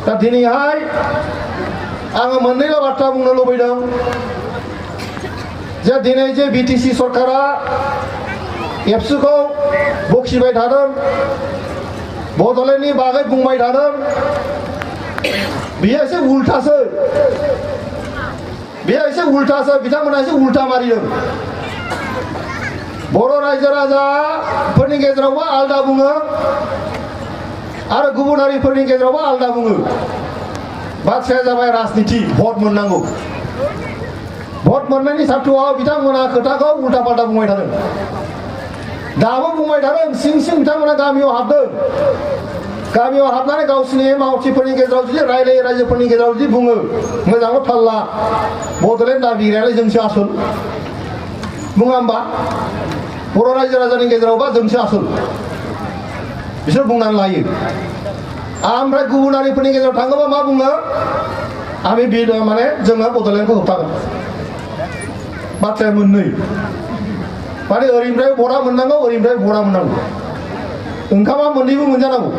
दा दिनैहाय आङो मोननैल' बाथ्रा बुंनो लुबैदों जे दिनै जे बिटिसि सरकारा एबसुखौ बखिबाय थादों बड'लेण्डनि बागै बुंबाय थादों बेयो एसे उल्टासो बिथांमोना एसे उल्टा मारिदों बर' रायजो राजाफोरनि गेजेरावबो आलदा बुङो आरो गुबुन हारिफोरनि गेजेरावबो आलदा बुङो बाथ्राया जाबाय राजनिति भट मोननांगौ भट मोननायनि सार्थ'आव बिथांमोना खोथाखौ उल्टा पाल्टा बुंबाय थादों दाबो बुंबाय थादों सिं सिं बिथांमोना गामियाव हाबदों गामियाव हाबनानै गावसिनि मावथिफोरनि गेजेराव जुदि रायलायो रायजोफोरनि गेजेराव जुदि बुङो मोजाङै थाल्ला बड'लेण्ड दाबिग्रायालाय जोंसो आसोल बुङा होमबा बर' रायजो राजानि गेजेरावबा जोंसो आसोल बिसोर बुंनानै लायो ओमफ्राय गुबुन हारिफोरनि गेजेराव थाङोबा मा बुङो आमी माने जोङो बड'लेण्डखौ होबथागोन बाथ्राया मोननै माने ओरैनिफ्राय भटआ मोननांगौ ओरैनिफ्राय भटआ मोननांगौ ओंखामा मोननैबो मोनजानांगौ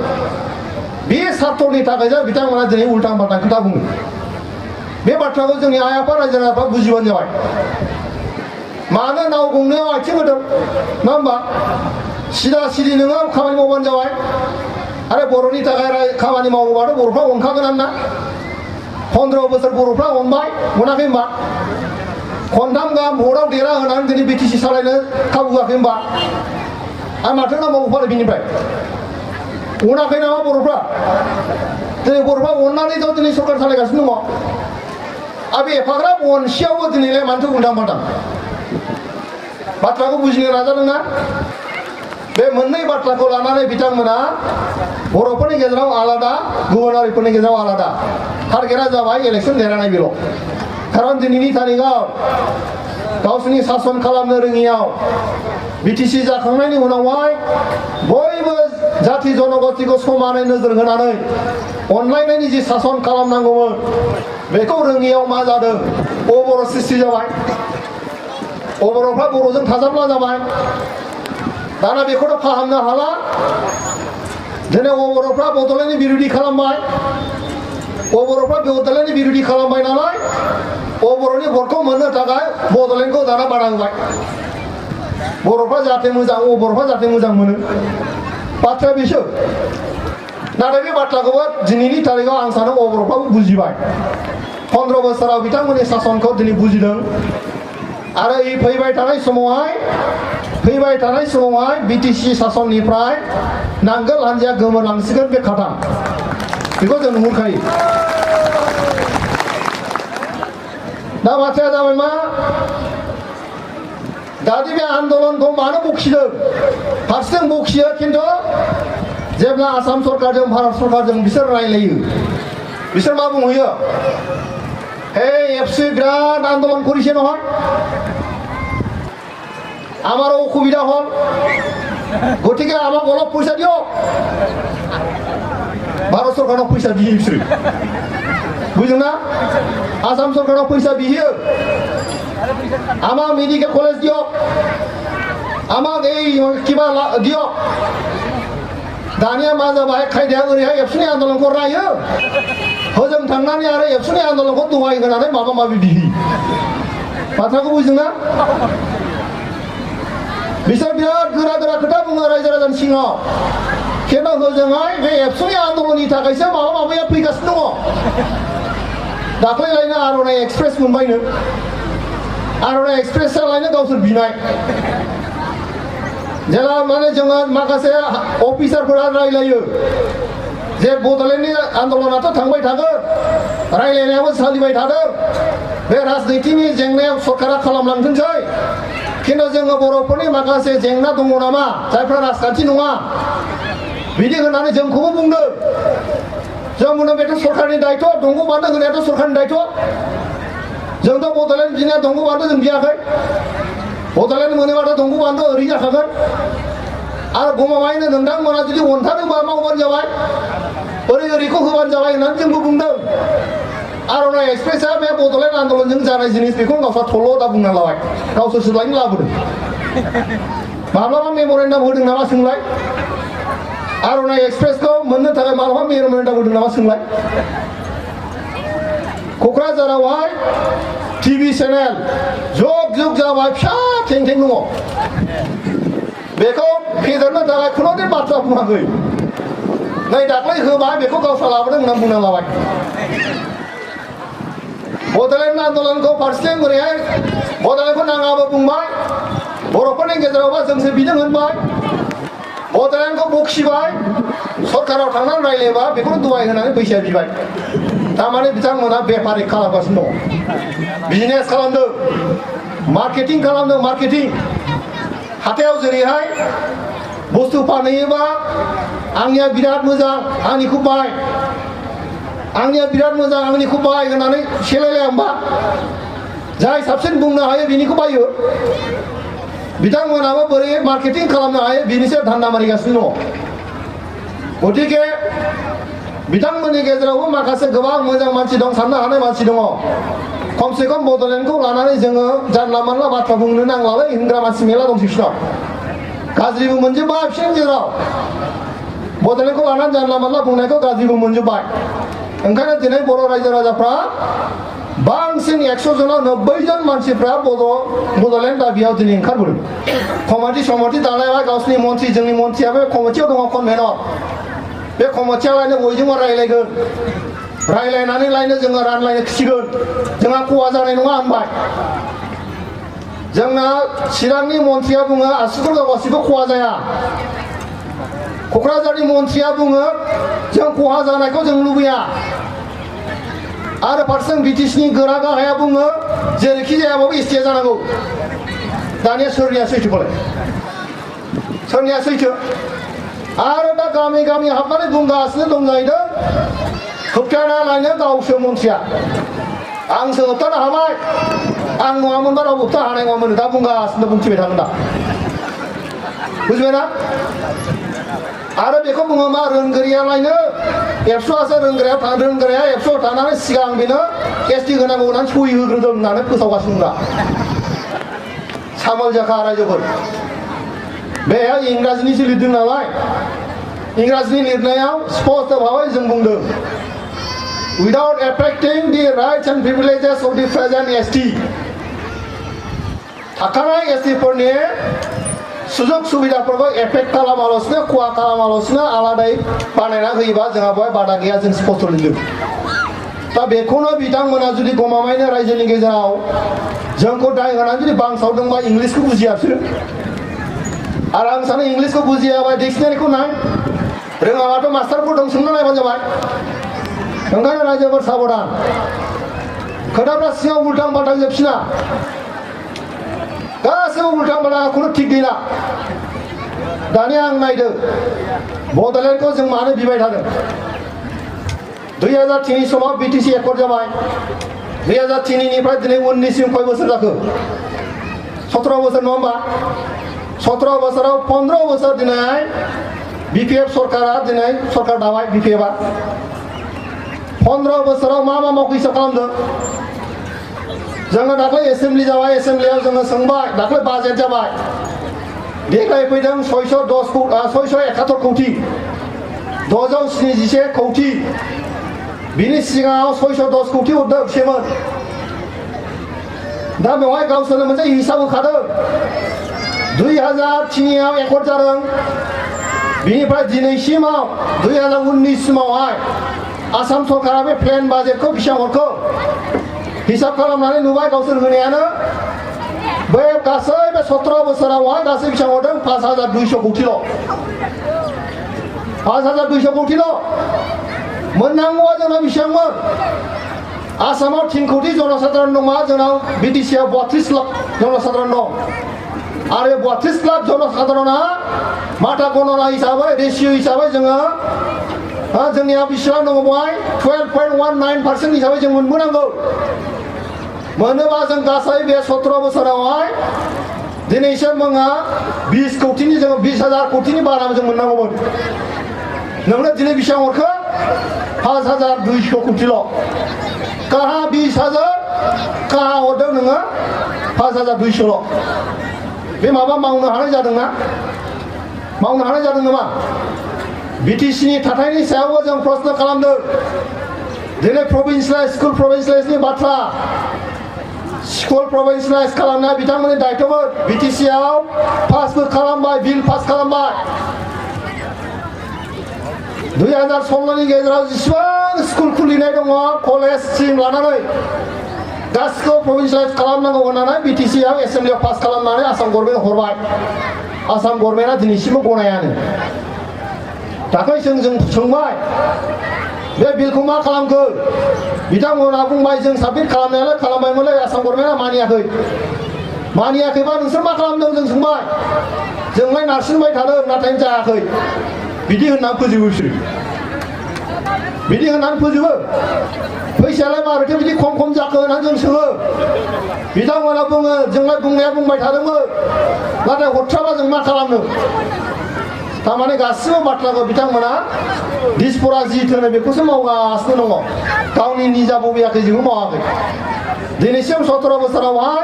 बे सार्थ'नि थाखायसो बिथांमोना दिनै उल्टां फाल्टां खोथा बुङो बे बाथ्राखौ जोंनि आइ आफा रायजो राजाफ्रा बुजिबानो जाबाय मानो नाव गंनायाव आथिं होदों नङा होमबा सिदा सिदि नोङो खामानि मावबानो जाबाय आरो बर'नि थाखाय खामानि मावोबाथ' बर'फ्रा अनखागोन ना 15 बोसोर बर'फ्रा अनबाय मोनाखै होमबा खनथाम गाहाम भटआव देरा होनानै दिनै बिटिसि सालायनो खाबु होआखै होमबा आरो माथो नांबावगौ फालाय बिनिफ्राय अनाखै नामा बर'फ्रा दिनै बर'फ्रा अननानैथ' दिनै सरकार सालायगासिनो दङ आरो बे एफाग्राब अनसेयावबो दिनैलाय मानोथो उल्टां फाल्टां बाथ्राखौ बुजिनो नाजादोंना बे मोननै बाथ्राखौ लानानै बिथांमोना बर'फोरनि गेजेराव आलादा गुबुन हारिफोरनि गेजेराव आलादा टारगेटआ जाबाय इलेक्सन देरहानाय बेल' खारन दिनैनि तारिखआव गावसोरनि सासन खालामनो रोङियाव बिटिसि जाखांनायनि उनावहाय बयबो जाथि जनगोष्ठीखौ समानै नोजोर होनानै अनलायनायनि जि सासन खालामनांगौमोन बेखौ रोङियाव मा जादों अबर सृष्टि जाबाय अबरफ्रा बर'जों थाजाबला जाबाय दाना बेखौथ' फाहामनो हाला दिनै अबरफ्रा बड'लेण्डनि बिरोधि खालामबाय अबरफ्रा बड'लेण्डनि बिरोधि खालामबाय नालाय अबरनि भटखौ मोननो थाखाय बड'लेण्डखौ दाना बादा होबाय बर'फ्रा जाहाथे मोजां अबरफ्रा जाहाथे मोजां मोनो बाथ्राया बेसो नाथाय बे बाथ्राखौबो दिनैनि तारिखआव आं सानो अबरफ्राबो बुजिबाय 15 बोसोराव बिथांमोननि सासनखौ दिनै बुजिदों आरो फैबाय थानाय समावहाय बिटिसि सासननिफ्राय नांगोल हान्जाया गोमोरलांसिगोन बे खाथा बेखौ जों नुहुरखायो दा बाथ्राया जाबाय मा दादि बे आन्दलनखौ मानो बखिदों फारसेथिं बखियो खिन्थु जेब्ला आसाम सरकारजों भारत सरकारजों बिसोर रायलायो बिसोर मा बुंहैयो হে এফসি বিরাট আন্দোলন করেছে নহয় আমারও অসুবিধা হল গতিকে আমাক অলপ পয়সা দিও ভারত সরকারক পয়সা দিয়ে বিসোর বুঝলেন না আসাম সরকারক পয়সা দিয়ে আমাক মেডিকেল কলেজ দিও আমাক এই কিবা দিও दानिया मा जाबाय खायदाया ओरैहाय एबसुनि आन्दलनखौ रायो होजों थांनानै आरो एबसुनि आन्दलनखौ दहाय होनानै माबा माबि बिहि बाथ्राखौ बुजिदोंना बिसोर बिराद गोरा गोरा खोथा बुङो रायजो राजानि सिङाव खिन्थु होजोंहाय बे एबसुनि आन्दलननि थाखायसो माबा माबाया फैगासिनो दङ दाख्लैलायनो आर'नाइ एक्सप्रेस मोनबायनो आर'नाइ एक्सप्रेसआ लायनो गावसोर बिनाय जेला माने जोङो माखासे अफिसारफोरा रायलायो जे बड'लेण्डनि आन्दलनाथ' थांबाय थागोन रायलायनायाबो सोलिबाय थादों बे राजनितिनि जेंनायाव सरकारा खालामलांथोंसै खिन्थु जोङो बर'फोरनि माखासे जेंना दङ नामा जायफ्रा राजखान्थि नङा बिदि होननानै जोंखौबो बुंदों जों बुंदों बेथ' सरकारनि दायथ' दंग' बान्दो होनायाथ' सरकारनि दायथ' जोंथ' बड'लेण्ड बिनाया दंग' बान्दो जों बियाखै बड'लेण्ड मोनोबाथ' दंग' बान्दो ओरैनो जाखागोन आरो गमामायैनो नोंथांमोना जुदि अनथारोबा मावबानो जाबाय ओरैखौ होबानो जाबाय होननानै जोंबो बुंदों आर'नाइ एक्सप्रेसआ बे बड'लेण्ड आन्दलनजों जानाय जिनिस बेखौ गावस्रा थल' दा बुंना लाबाय गावसोरसो लायनो लाबोदों माब्लाबा मेम'रेन्डाम होदों नामा सोंलाय आर'नाइ एक्सप्रेसखौ मोननो थाखाय मालाबा मेर'मेन्ट दावबायदों नामा सोंलाय क'क्राझारावहाय टिभि चेनेल जुग जुग जाबाय फिसा थें थें दङ बेखौ फेदेरनो थाखाय खुनुदिन बाथ्रा बुङाखै नै दाख्लै होबाय बेखौ गावस्रा लाबोदों होनना बुंना लाबाय बड'लेण्ड आन्दलनखौ फारसेथिं ओरैहाय बड'लेण्डखौ नाङाबो बुंबाय बर'फोरनि गेजेरावबा जोंसो बिदों होनबाय बड'लेण्डखौ बखिबाय सरकाराव थांनानै रायलायबा बेखौनो दुबाय होनानै फैसा बिबाय थारमाने बिथांमोना बेफारि खालामगासिनो दङ बिजनेस खालामदों मार्केटिं खालामदों मार्केटिं हाथायाव जेरैहाय बुस्थु फानहैयोबा आंनिया बिराद मोजां आंनिखौ बाय आंनिया बिराद मोजां आंनिखौ बाय होननानै सेलायलाया होमबा जाय साबसिन बुंनो हायो बिनिखौ बायो बिथांमोनाबो बोरै मार्केटिं खालामनो हायो बिनिसो धान्दा मारिगासिनो दङ गतिके बिथांमोननि गेजेरावबो माखासे गोबां मोजां मानसि दं साननो हानाय मानसि दङ खमसे खम बड'लेण्डखौ लानानै जोङो जानला मानला बाथ्रा बुंनो नांलालै होनग्रा मानसि मेला दं बिसोरनाव गाज्रिबो मोनजोब्बाय बिसोरनि गेजेराव बड'लेण्डखौ लानानै जानला मानला बुंनायखौ गाज्रिबो मोनजोब्बाय ओंखायनो दिनै बर' रायजो राजाफ्रा बांसिन 100 जनाव 90 जन मानसिफ्रा बड'लेण्ड दाबियाव दिनै ओंखारबोदों कमिटि दालायबाय गावसिनि मन्थ्रि जोंनि मन्थ्रियाबो कमिटियाव दङ कनभेनर बे कमिटियालायनो बयजोंबो रायलायगोन रायलायनानै लायनो जोङो रानलायनो खिसिगोन जोंहा खहा जानाय नङा होनबाय जोंना चिरांनि मन्थ्रिया बुङो आसुगुर गासिबो खहा जाया क'क्राझारनि मन्थ्रिया बुङो जों खहा जानायखौ जों लुबैया आरो फारसेथिं बिटिसिनि गोरा गाहाया बुङो जेरैखि जायाबाबो एसटिआ जानांगौ दानिया सोरनिया सैथोखौलाय सोरनिया सैथो आरो दा गामि गामि हाबनानै बुंगासिनो दं जाहैदों होबथाना लायनो गावसो मन्थ्रिया आंसो होबथानो हाबाय आं नङामोनबा रावबो होबथानो हानाय नङामोन दा बुंगासिनो बुंथिबाय थागोन दा बुजिबायना आरो बेखौ बुङो मा रोंगोरियालायनो एबसुआसो रोंगोराया एबसुआव थानानै सिगां बेनो एसटि होनांगौ होननानै सहि होग्रोदों होननानै फोसावगासिनो दा सामोल जाखा रायजोफोर बेहाय इंराजिनिसो लिरदों नालाय इंराजिनि लिरनायाव स्पष्ट भाबै जों बुंदों without affecting the rights and privileges of the present ST थाखानाय एसटिफोरनि सुजुग सुबिदाफोरखौ एफेक्ट खालामालासिनो खहा खालामालासिनो आलादायै बानायना होयोबा जोंहा बेवहाय बादा गैया जों स्पष्ट लिरदों दा बेखौनो बिथांमोना जुदि गमामायैनो रायजोनि गेजेराव जोंखौ दाय होनानै जुदि बांसावदोंबा इंलिसखौ बुजिया बिसोरो आरो आं सानो इंलिसखौ बुजियाबा डिक्सनारिखौ नाय रोङाबाथ' मास्टारफोर दं सोंना नायबानो जाबाय ओंखायनो रायजोफोर साबधान खोथाफ्रा सिङाव उल्टां बाल्टां जोबसिना गासैबो उल्टां बाल्टां खुनु थिग गैला दानिया आं नायदों बड'लेण्डखौ जों मानो बिबाय थादों 2003 समाव बिटिसि एकर्ड जाबाय 2003 निफ्राय दिनै 19सिम कय बोसोर जाखो 17 बोसोर नङा होमबा 17 बोसोराव 15 बोसोर दिनै बिपिएफ सरकारा दिनै सरकार दाबाय बिपिएफआ 15 बोसोराव मा मावखो हिसाब खालामदों जोङो दाख्लै एसेम्बलि जाबाय एसेम्बलियाव जोङो सोंबाय दाख्लै बाजेट जाबाय देग्लाय फैदों 671 कौटि 677 कौटि बिनि सिगाङाव 610 कौटि हरदोंमोन दा बेवहाय गावसोरनो मोनसे हिसाब होखादों 2003 आव एकर्ड जादों बिनिफ्राय दिनैसिमाव 2019 सिमावहाय आसाम सरकारा बे प्लेन बाजेटखौ बेसेबां हरखो हिसाब खालामनानै नुबाय गावसोर होनायानो बे गासै बे 17 बोसोरावहाय गासै बेसेबां हरदों 5200 कौटिल' 5200 कौटिल' मोननांगौआ जोंना बेसेबांमोन आसामाव 3 कौटि जनसाधारण दंबा जोंनाव बिटिसिआव 32 लाख जनसाधारण दं आरो 32 लाख जनसाधारणा माथा गणना हिसाबै रेसियो हिसाबै जोङो जोंनिया बेसेबां दङ बेवहाय 12.19% हिसाबै जों मोनबोनांगौ मोनोबा जों गासै बे 17 बोसोरावहाय दिनैसिम जोंहा 20 कौटिनि जोङो 20,000 कौटिनि बारा जों मोननांगौमोन नोंनो दिनै बेसेबां हरखो 5200 कौटिल' काहा 20,000 काहा हरदों नोङो 5200ल' बे माबा मावनो हानाय जादोंना मावनो हानाय जादों नामा BTCनि थाथायनि सायावबो जों प्रश्न खालामदों दिनै प्रभिन्सियेलाइज स्कुल प्रभिन्सियेलाइजनि बाथ्रा स्कुल प्रभिन्सियेलाइज खालामनाया बिथांमोननि दायथ'मोन BTCआव पासबो खालामबाय बिल पास खालामबाय 2016नि गेजेराव जेसेबां स्कुल खुलिनाय दङ कलेजसिम लानानै गासिखौबो प्रभिन्सियेलाइज खालामनांगौ होननानै BTCआव एसेम्बलियाव पास खालामनानै आसाम गभर्नमेन्ट हरबाय आसाम गभर्नमेन्टआ दिनैसिमबो गनायानो दाख्लै जों सोंबाय बे बिलखौ मा खालामखो बिथांमोना बुंबाय जों साबमिट खालामनायालाय खालामबायमोनलै आसाम गभर्नमेन्टआ मानियाखैबा नोंसोर मा खालामदों जों सोंबाय जोंलाय नारसिनबाय थादों नाथाय जायाखै बिदि होनना फोजोबो बिसोरो बिदि होननानै फोजोबो फैसायालाय माबोरैथो बिदि खम जाखो होननानै जों सोङो बिथांमोना बुङो जोंलाय बुंनाया बुंबाय थादोंमोन नाथाय हरथ्राबा जों मा खालामनो थारमाने गासिबो बाथ्राखौ बिथांमोना दिसपरा जि होनो बेखौसो मावगासिनो दङ गावनि निजा बबेयाखै जेबो मावाखै दिनैसिम 17 बोसोरावहाय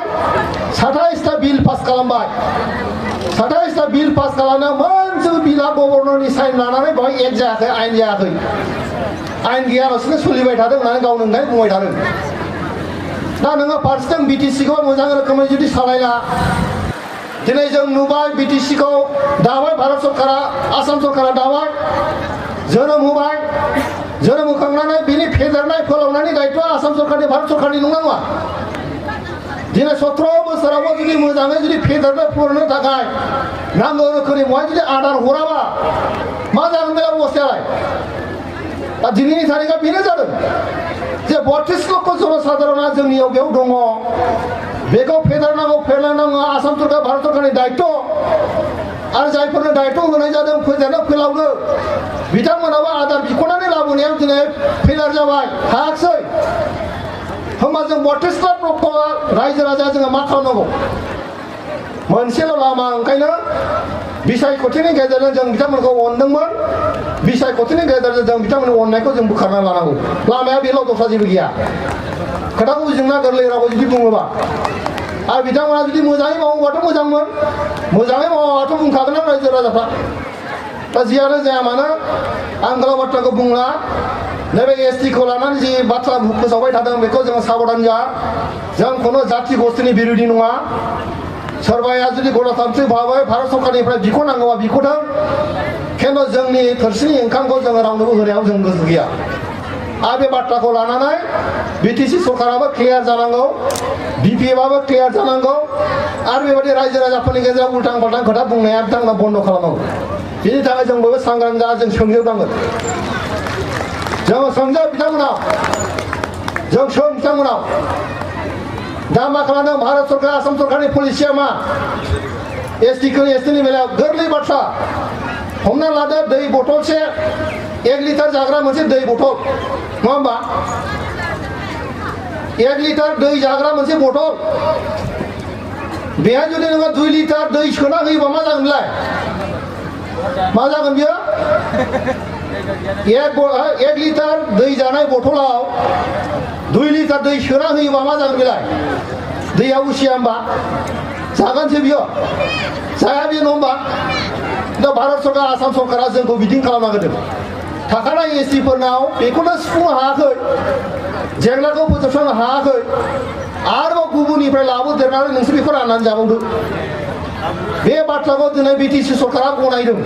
27टा बिल पास खालामबाय 27टा बिल पास खालामनायाव मोनसेबो बिला गभर्नरनि साइन लानानै बेवहाय एक जायाखै आइन गैयालासिनो सोलिबाय थादों होननानै गावनो बुंबाय थादों दा नोङो फारसेथिं BTCखौ मोजां रोखोमै जुदि सालायला दिनै जों नुबाय BTCखौ दाबाय भारत सरकारा आसाम सरकारा दाबाय जोनोम होबाय जोनोम होखांनानै बिनि फेदेरनाय फोलावनायनि दायित्वआ आसाम सरकारनि भारत सरकारनि नङा दिनै 17 बोसोरावबो जुदि मोजाङै जुदि फेदेरनो फोलावनो थाखाय नांगौ रोखोमनि बहाय जुदि आदार हराबा मा जागोन बे अबस्थायालाय दा दिनैनि थारिखआ बेनो जादों जे 32 लक्ष जनसाधारणा जोंनियाव बेयाव दङ बेखौ फेदेरनांगौ आसाम सरकार भारत सरकारनि दायित्व आरो जायफोरनो दायित्व होनाय जादों फेदेरनो फोलावनो बिथांमोनाबो आदार बिख'नानै लाबोनायाव दिनै फेलार जाबाय हायाखिसै होमबा जों 32 लाख रायजो राजा जोङो मा खालामनांगौ मोनसेल' लामा ओंखायनो बिसायख'थिनि गेजेरजों जों बिथांमोनखौ अनदोंमोन बिसायख'थिनि गेजेरजों जों बिथांमोननि अननायखौ जों बोखारना लानांगौ लामाया बेल' दस्रा जेबो गैया खोथाखौ बुजिना गोरलै रावै जुदि बुङोबा आरो बिथांमोना जुदि मोजाङै मावोबाथ' मोजांमोन मोजाङै मावाबाथ' बुंखागोन रायजो राजाफ्रा दा जियानो जाया मानो आं गोलाव बाथ्राखौ बुंला नैबे STखौ लानानै जि बाथ्रा फोसावबाय थादों बेखौ जोङो साबधान जा जों खुनु जाथि गस्थिनि बिरोधि नङा सोरबाया जुदि गणतान्त्रिक भाबै भारत सरकारनिफ्राय बिख'नांगौबा बिख'थों खिन्थु जोंनि थोरसिनि ओंखामखौ जोङो रावनोबो होनायाव जों गोसो गैया आरो बे बाथ्राखौ लानानै BTC सरकाराबो क्लियार जानांगौ BPFआबो क्लियार जानांगौ आरो बेबायदि रायजो राजाफोरनि गेजेराव उल्टां फाल्टां खोथा बुंनाया बिथांमोना बन्द' खालामनांगौ बिनि थाखाय जों बयबो सांग्रां जा जों सोंजोबनांगोन जों सोंजोब बिथांमोनाव जों सों बिथांमोनाव दा मा खालामदों भारत सरकार आसाम सरकारनि पलिसिया मा STनि बेलायाव गोरलै बाथ्रा हमना लादो दै बथलसे 1 लिटार जाग्रा मोनसे दै बथल नङा होमबा 1 लिटार दै जाग्रा मोनसे बथल बेहाय जुदि नोङो 2 लिटार दै सोना होयोबा मा जागोन बेलाय मा जागोन बियो 1 लिटार दै जानाय बथलाव 2 लिटार दै सोना होयोबा मा जागोन बेलाय दैया उसिया होमबा जागोनसो बियो जाया बे नङा होमबा दा भारत सरकार आसाम सरकारा जोंखौ बिदिं खालामना होदों थाखानाय STफोरनाव बेखौनो सुफुंनो हायाखै जेंनाखौ फोजोबस्रांनो हायाखै आरोबाव गुबुननिफ्राय लाबोदेरनानै नोंसोर बेखौ राननानै जाबावदो बे बाथ्राखौ दिनै BTC सरकारा गनायदों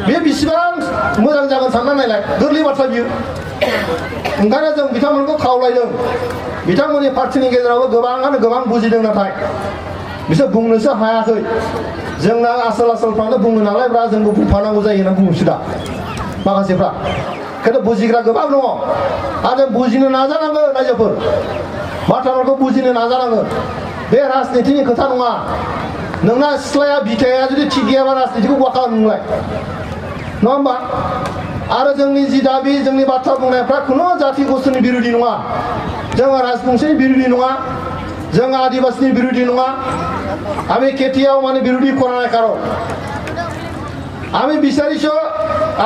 बे बेसेबां मोजां जागोन सानना नायलाय गोरलै बाथ्रा बियो ओंखायनो जों बिथांमोनखौ खावलायदों बिथांमोननि पार्टिनि गेजेरावबो गोबाङानो गोबां बुजिदों नाथाय बिसोर बुंनोसो हायाखै जोंना आसोलफ्रानो बुङो नालाय ब्रा जोंबो बुंफानांगौ जायो होनना बुङोसो दा माखासेफ्रा खिन्थु बुजिग्रा गोबां दङ आरो जों बुजिनो नाजानांगोन रायजोफोर बाथ्राफोरखौ बुजिनो नाजानांगोन बे राजनितिनि खोथा नङा नोंना सिथ्लाया बिथाया जुदि थिग गैयाबा राजनितिखौ मा खालामनो नोंलाय नङा होमबा आरो जोंनि जि दाबि जोंनि बाथ्रा बुंनायफ्रा खुनु जाथि गस्थ'नि बिरोधि नङा जोङो राजबंशीनि बिरोधि नङा जों आदिबासीनि बिरोधि नङा আমি কেতিয়াও মানে বিৰোধী কৰা নাই কাৰো আমি বিচাৰিছো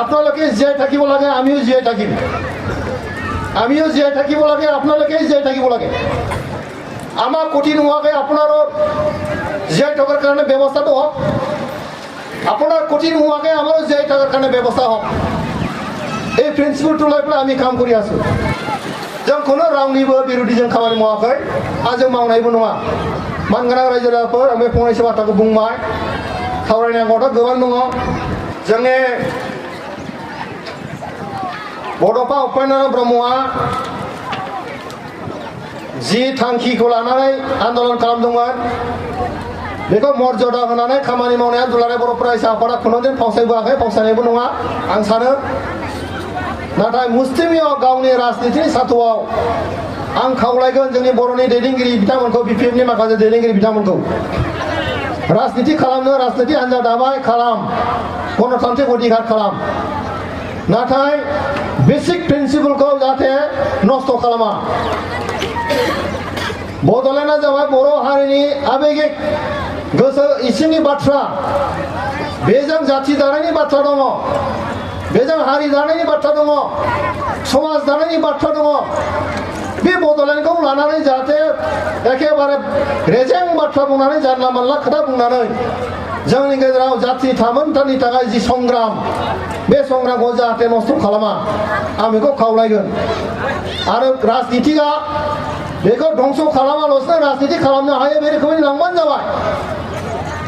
আপোনালোকে জীয়াই থাকিব লাগে আমিও জীয়াই থাকিম আমিও জীয়াই থাকিব লাগে আপোনালোকে জীয়াই থাকিব লাগে আমাৰ কঠিন হোৱাকৈ আপোনাৰো জীয়াই থকাৰ কাৰণে ব্যৱস্থাটো হওক আপনার কঠিন হওয়াকে আমারও যে টাকার কারণে ব্যবস্থা হোক এই প্রিন্সিপালটো লাইफ्रा আমি কাম করি আছো जों কোনো रावनिबो बिरोधी जों खामानि मावाखै आरो जों मावनायबो नङा मानगोनां रायजो राजाफोर आं बे फंनैसो बाथ्राखौ बुंबाय सावरायनांगौथ' गोबां दङ जोंनि बड'फा उपेन्द्र ब्रह्मआ जि थांखिखौ लानानै आन्दलन खालामदोंमोन बेखौ मर्यादा होनानै खामानि मावनाया दुलाराय बर' फरायसा आफादा खुनुदिन फावसायबोआखै फावसायनायबो नङा आं सानो नाथाय मुस्लिमियाव गावनि राजनितिनि साथौआव आं खावलायगोन जोंनि बर'नि दैदेनगिरि बिथांमोनखौ बिपिएफनि माखासे दैदेनगिरि बिथांमोनखौ राजनिति खालामनो राजनिति हान्जा दाबाय खालाम गणतान्त्रिक अधिकार खालाम नाथाय बेसिक प्रिन्सिपलखौ जाहाथे नस्थ' खालामा बड'लेण्डआ जाबाय बर' हारिनि आबेगिक गोसो इसिंनि बाथ्रा बेजों जाथि दानायनि बाथ्रा दङ बेजों हारि दानायनि बाथ्रा दङ समाज दानायनि बाथ्रा दङ बे बड'लेण्डखौ लानानै जाहाथे एखेबारे रेजें बाथ्रा बुंनानै जानला मानला खोथा बुंनानै जोंनि गेजेराव जाथि थामोनथानि थाखाय जि संग्राम बे संग्रामखौ जाहाथे नस्थ' खालामा आं बेखौ खावलायगोन आरो राजनितिआ बेखौ धंस' खालामाल'सो राजनिति खालामनो हायो बे रोखोमै लांबानो जाबाय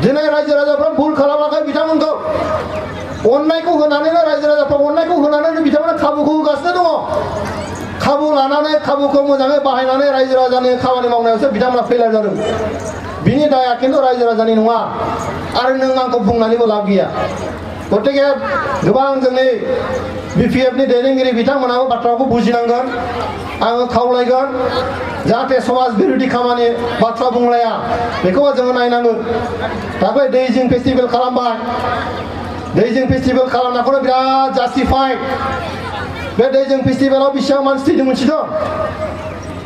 दिनै रायजो राजाफ्रा भुल खालामाखै बिथांमोनखौ अननायखौ होनानैनो रायजो राजाफ्रा अननायखौ होनानैनो बिथांमोना खाबुखौ होगासिनो दङ खाबु लानानै खाबुखौ मोजाङै बाहायनानै रायजो राजानि खामानि मावनायावसो बिथांमोना फेलार जादों बिनि दाया खिन्थु रायजो राजानि नङा आरो नों आंखौ बुंनानैबो लाब गैया गतिके गोबां जोंनि बिपिएफनि दैदेनगिरि बिथांमोनाबो बाथ्राखौ बुजिनांगोन आङो खावलायगोन जाहाथे समाज बिरोधी खामानि बाथ्रा बुंलाया बेखौ जोङो नायनांगोन दाख्लै दैजिं फेस्टिभेल खालामबाय दैजिं फेस्टिभेल खालामनायखौनो बिराद जास्टिफाइड बे दैजिं फेस्टिभेलाव बेसेबां मानसि थैदों मिथिदों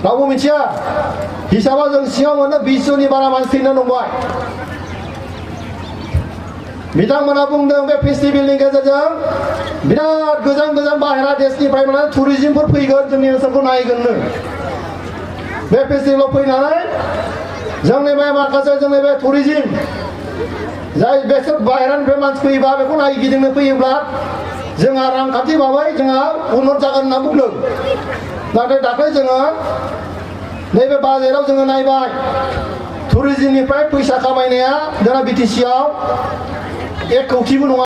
रावबो मिथिया हिसाबाव जों सिङाव मोनो 20 जननि बारा मानसि थैना दंबाय बिथांमोना बुंदों बे फेस्टिभेलनि गेजेरजों बिराद गोजान गोजान बाहेरा देशनिफ्राय माने टुरिजमफोर फैगोन जोंनि ओनसोलखौ नायगोननो बे फेस्टिभेलाव फैनानै जोंनि बे माखासे जोंनि बे टुरिजम जाय बेसोर बाहेरानिफ्राय मानसि फैयोबा बेखौ नायगिदिंनो फैयोब्ला जोंहा रांखान्थि भाबै जोंहा उन्नत जागोन होनना बुंदों नाथाय दाख्लै जोङो नैबे बाजेटआव जोङो नायबाय टुरिजमनिफ्राय फैसा खामायनाया जोंना बिटिसिआव 1 कौटिबो नङा